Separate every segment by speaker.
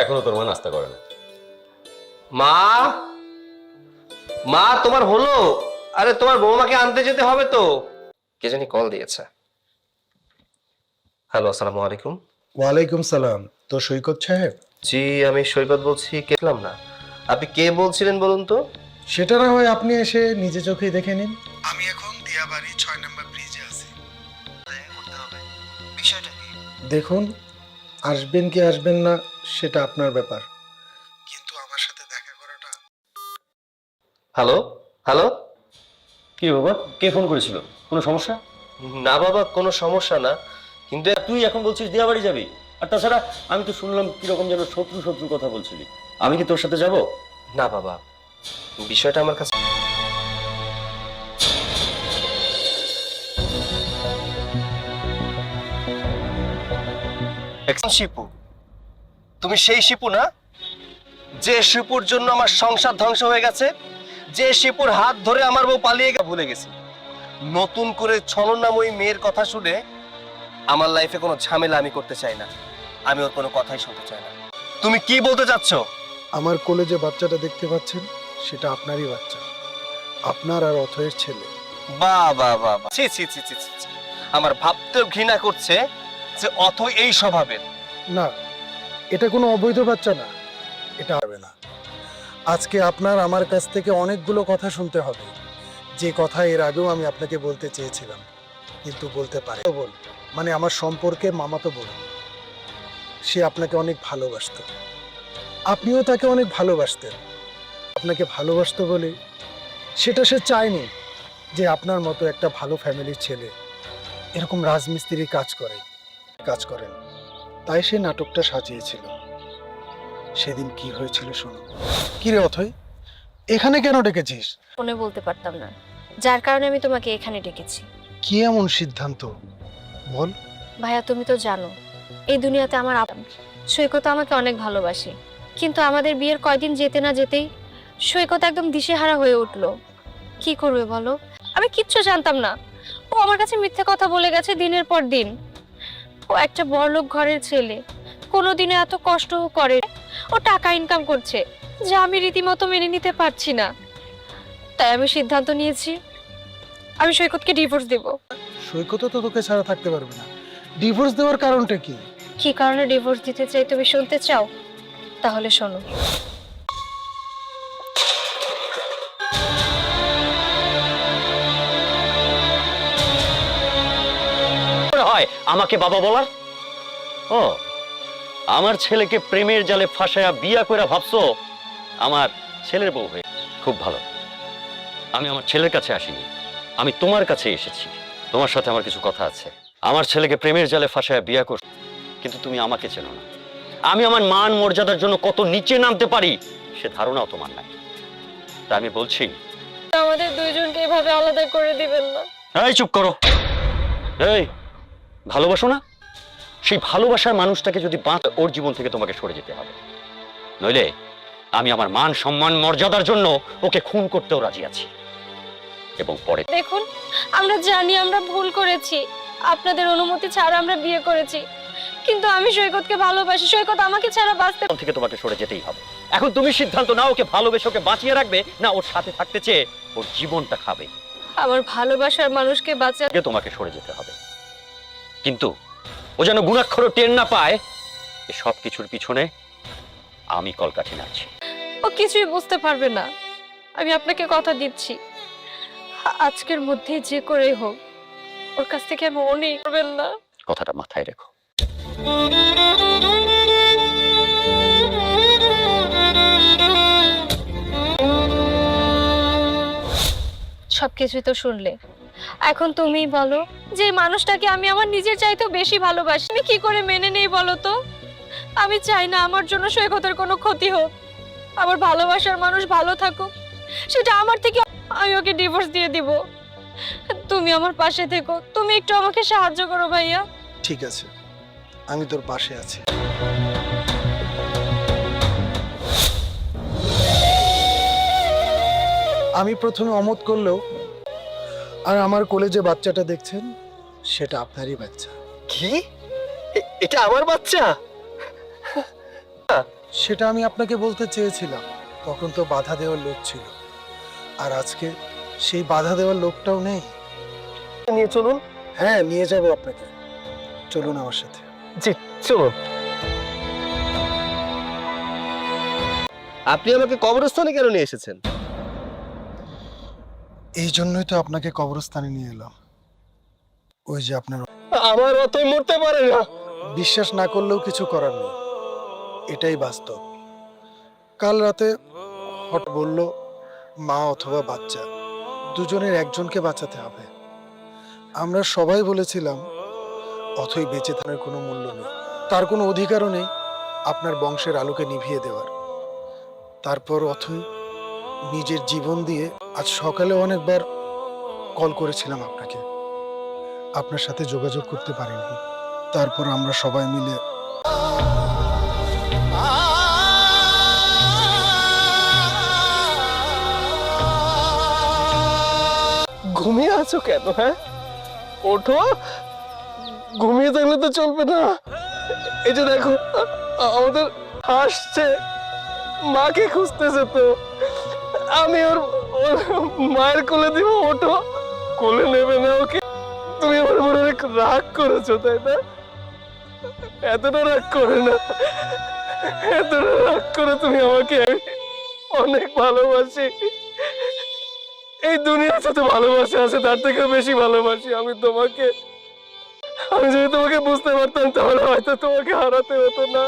Speaker 1: এখনো তোর মা নাস্তা করে না।
Speaker 2: মা, মা তোমার হলো? আরে তোমার বৌমাকে আনতে যেতে হবে তো। কে জানি কল দিয়েছে। হ্যালো, আসসালামু আলাইকুম।
Speaker 3: ওয়ালাইকুম সালাম। তো সৈকত সাহেব?
Speaker 2: জি, আমি সৈকত বলছি। কেলাম না, আপনি কে বলছিলেন বলুন তো?
Speaker 3: সেটা না হয় আপনি এসে নিজে চোখেই দেখে নিন। আমি এখন দিয়াবাড়ি 6 নম্বর ব্রিজে আছি। দেখা করতে হবে। বিষয়টা কি? দেখুন, আসবেন কি আসবেন না সেটা আপনার ব্যাপার, কিন্তু আমার সাথে দেখা করাটা।
Speaker 2: Hello, hello.
Speaker 1: কি বাবা, কে ফোন করেছিল? কোনো সমস্যা?
Speaker 2: না বাবা, কোনো সমস্যা না, কিন্তু
Speaker 1: তুই এখন বলছিস দিয়াবাড়ি যাবি, আর তাছাড়া আমি তো শুনলাম কিরকম যেন শত্রু শত্রু কথা বলছিলি। আমি কি তোর সাথে যাব?
Speaker 2: না বাবা, বিষয়টা আমার কাছে শিপু। তুমি সেই শিপু না, যে শিপুর জন্য আমার সংসার ধ্বংস হয়ে গেছে, যে শিপুর হাত ধরে আমার বউ পালিয়ে ভুলে গেছি। নতুন করে ছলনাময়ী মেয়ের কথা শুনে আমার লাইফে কোনো ঝামেলা আমি করতে চাই না। আমি ওর কোনো কথাই শুনতে চাই না। তুমি কি বলতে চাচ্ছ?
Speaker 3: আমার কোলে যে বাচ্চাটা দেখতে পাচ্ছেন সেটা আপনারই বাচ্চা, আপনার আর অথয়ের ছেলে।
Speaker 2: বাহ বাহ বাহ বাহ, ছি ছি ছি ছি ছি ছি। আমার ভাবতেও ঘৃণা করছে যে অথই এই স্বভাবের।
Speaker 3: না, এটা কোনো অবৈধ বাচ্চা না, এটা হবে না। আজকে আপনার আমার কাছ থেকে অনেকগুলো কথা শুনতে হবে, যে কথা এর আগেও আমি আপনাকে বলতে চেয়েছিলাম কিন্তু বলতে পারি। বোন মানে আমার সম্পর্কে মামাতো বোন, সে আপনাকে অনেক ভালোবাসতো, আপনিও তাকে অনেক ভালোবাসতেন। আপনাকে ভালোবাসতো বলে সেটা সে চায়নি যে আপনার মতো একটা ভালো ফ্যামিলির ছেলে এরকম রাজমিস্ত্রির কাজ করেন। তাই সে নাটকটা সাজিয়েছিল। সেদিন কি হয়েছিল শোনো। কি রে অথই, এখানে কেন ডেকেছিস?
Speaker 4: ফোনে বলতে পারতাম না, যার কারণে আমি তোমাকে এখানে ডেকেছি।
Speaker 3: কি এমন সিদ্ধান্ত বল।
Speaker 4: ভাইয়া, তুমি তো জানো এই দুনিয়াতে আমার সৈকত আমাকে অনেক ভালোবাসে, কিন্তু আমাদের বিয়ের কয়দিন যেতে না যেতেই সৈকত একদম দিশেহারা হয়ে উঠলো। কি করবে বলো? আমি কিচ্ছু জানতাম না। ও আমার কাছে মিথ্যে কথা বলে গেছে দিনের পর দিন। ও একটা বড়লোক ঘরের ছেলে, কোনোদিনও এত কষ্টও করে, ও টাকা ইনকাম করছে, যা আমি রীতিমতো মেনে নিতে পারছি না। তাই আমি সিদ্ধান্ত নিয়েছি আমি সৈকতকে ডিভোর্স দেব।
Speaker 3: সৈকত তো তোকে ছাড়া থাকতে পারবে না। ডিভোর্স দেওয়ার কারণটা কি?
Speaker 4: কি কারণে ডিভোর্স দিতে চাই তুমি শুনতে চাও? তাহলে শোনো।
Speaker 1: হয় আমাকে বাবা বলার? ও, আমার ছেলেকে প্রেমের জালে ফাঁসায়া বিয়া কইরা ভাবছো আমার ছেলের বউ হয়ে। খুব ভালো। আমি আমার ছেলের কাছে আসিনি, আমি তোমার কাছে এসেছি। তোমার সাথে আমার কিছু কথা আছে। আমার ছেলেকে প্রেমের জালে ফাঁসায়া বিয়া কর, কিন্তু তুমি আমাকে চেনো না। আমি আমার মান মর্যাদার জন্য কত নিচে নামতে পারি সে ধারণাও তোমার নাই। তা আমি বলছি
Speaker 4: আমাদের দুইজনকে এভাবে আলাদা করে দিবেন না।
Speaker 1: এই চুপ করো। এই ভালোবাসো না, সেই ভালোবাসার মানুষটাকে যদি ওর জীবন থেকে তোমাকে সরে যেতে হবে, নইলে আমি আমার মান সম্মান মর্যাদার জন্য ওকে খুন করতেও রাজি আছি। এবং পরে
Speaker 4: দেখুন, আমরা জানি আমরা ভুল করেছি, আপনাদের অনুমতি ছাড়া আমরা বিয়ে করেছি, কিন্তু আমি সৈকতকে ভালোবাসি। সৈকত আমাকে ছাড়া বাঁচতে
Speaker 1: থেকে তোমাকে সরে যেতেই হবে। এখন তুমি সিদ্ধান্ত নাও, ওকে ভালোবেসে ওকে বাঁচিয়ে রাখবে, না ওর সাথে থাকতে চেয়ে ওর জীবনটা খাবে।
Speaker 4: আমার ভালোবাসার মানুষকে বাঁচাতে
Speaker 1: তোমাকে সরে যেতে হবে, কিন্তু ও যেন গুণাক্ষরও টের না পায় এই সব কিছুর পিছনে আমি কলকাঠি নাড়ছি।
Speaker 4: ও কিছুই বুঝতে পারবে না। আমি আপনাকে কথা দিচ্ছি, আজকের মধ্যে যে করেই হোক ওর কাছ থেকে আমি মনেই করবেন না।
Speaker 1: কথাটা মাথায় রেখো।
Speaker 4: সবকিছুই তো শুনলে, এখন তুমি বলো যে মানুষটাকে আমি আমার নিজের চাইতেও বেশি ভালোবাসি, আমি কি করে মেনে নেই বলো তো? আমি চাই না আমার জন্য সৈকতের কোনো ক্ষতি হোক, আমার ভালোবাসার মানুষ ভালো থাকুক, সেটা আমার থেকে। আমি ওকে ডিভোর্স দিয়ে দিব। তুমি আমার পাশে থেকো, তুমি একটু আমাকে সাহায্য করো ভাইয়া।
Speaker 3: ঠিক আছে, আমি তোর পাশে আছি। আমি প্রথমে অমত করলেও আর আমার কোলে যে বাচ্চাটা দেখছেন সেটা আপনারই বাচ্চা।
Speaker 2: কি? এটা আমার বাচ্চা?
Speaker 3: সেটা আমি আপনাকে বলতে চেয়েছিলাম, তখন তো বাধা দেওয়ার লোক ছিল, আর আজকে সেই বাধা দেওয়ার লোকটাও নেই।
Speaker 2: নিয়ে চলুন।
Speaker 3: হ্যাঁ, নিয়ে যাব আপনাকে, চলুন আমার সাথে।
Speaker 2: জি চলুন। আপনি আমাকে কবরস্থানে কেন নিয়ে এসেছেন?
Speaker 3: এই জন্যই তো আপনাকে কবরস্থানে নিয়ে এলাম। ওই যে আপনার,
Speaker 2: আমার অত মরতে পারে না।
Speaker 3: বিশ্বাস না করলেও কিছু করার নেই, এটাই বাস্তব। কাল রাতে হঠাৎ বলল মা অথবা বাচ্চা, দুজনের একজনকে বাঁচাতে হবে। আমরা সবাই বলেছিলাম অথই বেঁচে থাকার কোনো মূল্য নেই, তার কোনো অধিকারও নেই আপনার বংশের আলোকে নিভিয়ে দেওয়ার। তারপর অথই নিজের জীবন দিয়ে আজ সকালে অনেকবার কল করেছিলাম আপনাকে, আপনার সাথে যোগাযোগ করতে পারিনি। তারপর আমরা সবাই মিলে
Speaker 2: ঘুমিয়ে আছো কেন? হ্যাঁ, ওঠো। ঘুমিয়ে থাকলে তো চলবে না। এই যে দেখো, আমাদের হাসছে, মাকে খুঁজতেছে তো। আমি ওর ওর মায়ের কোলে দিব, ওঠো। কোলে নেবে না ওকে? তুমি আমার উপর অনেক রাগ করেছো, তাই না? এতটা রাগ করে না, এতটা রাগ করে তুমি আমাকে। আমি অনেক ভালোবাসি। এই দুনিয়ার সাথে ভালোবাসা আছে, তার থেকে বেশি ভালোবাসি আমি তোমাকে। আমি যদি তোমাকে বুঝতে পারতাম তাহলে হয়তো তোমাকে হারাতে হতো না।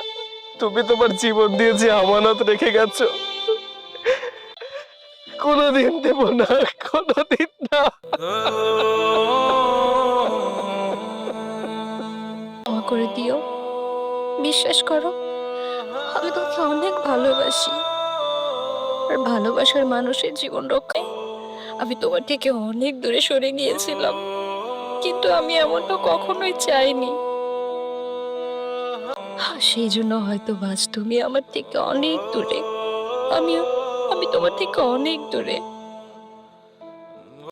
Speaker 2: তুমি তোমার জীবন দিয়ে যে আমানত রেখে গেছো, কোনোদিন দেব না, কোনোদিন না।
Speaker 4: ক্ষমা করে দিও, বিশ্বাস করো আমি তোমাকে অনেক ভালোবাসি। আর ভালোবাসার মানুষের জীবন রক্ষায় আমি তোমার থেকে অনেক দূরে সরে গিয়েছিলাম, কিন্তু আমি এমনটা কখনোই চাইনি। সেই জন্য হয়তো বাস তুমি আমার থেকে অনেক দূরে, আমিও আমি তোমার থেকে অনেক দূরে।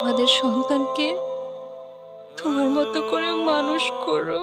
Speaker 4: আমাদের সন্তানকে তোমার মতো করে মানুষ করো।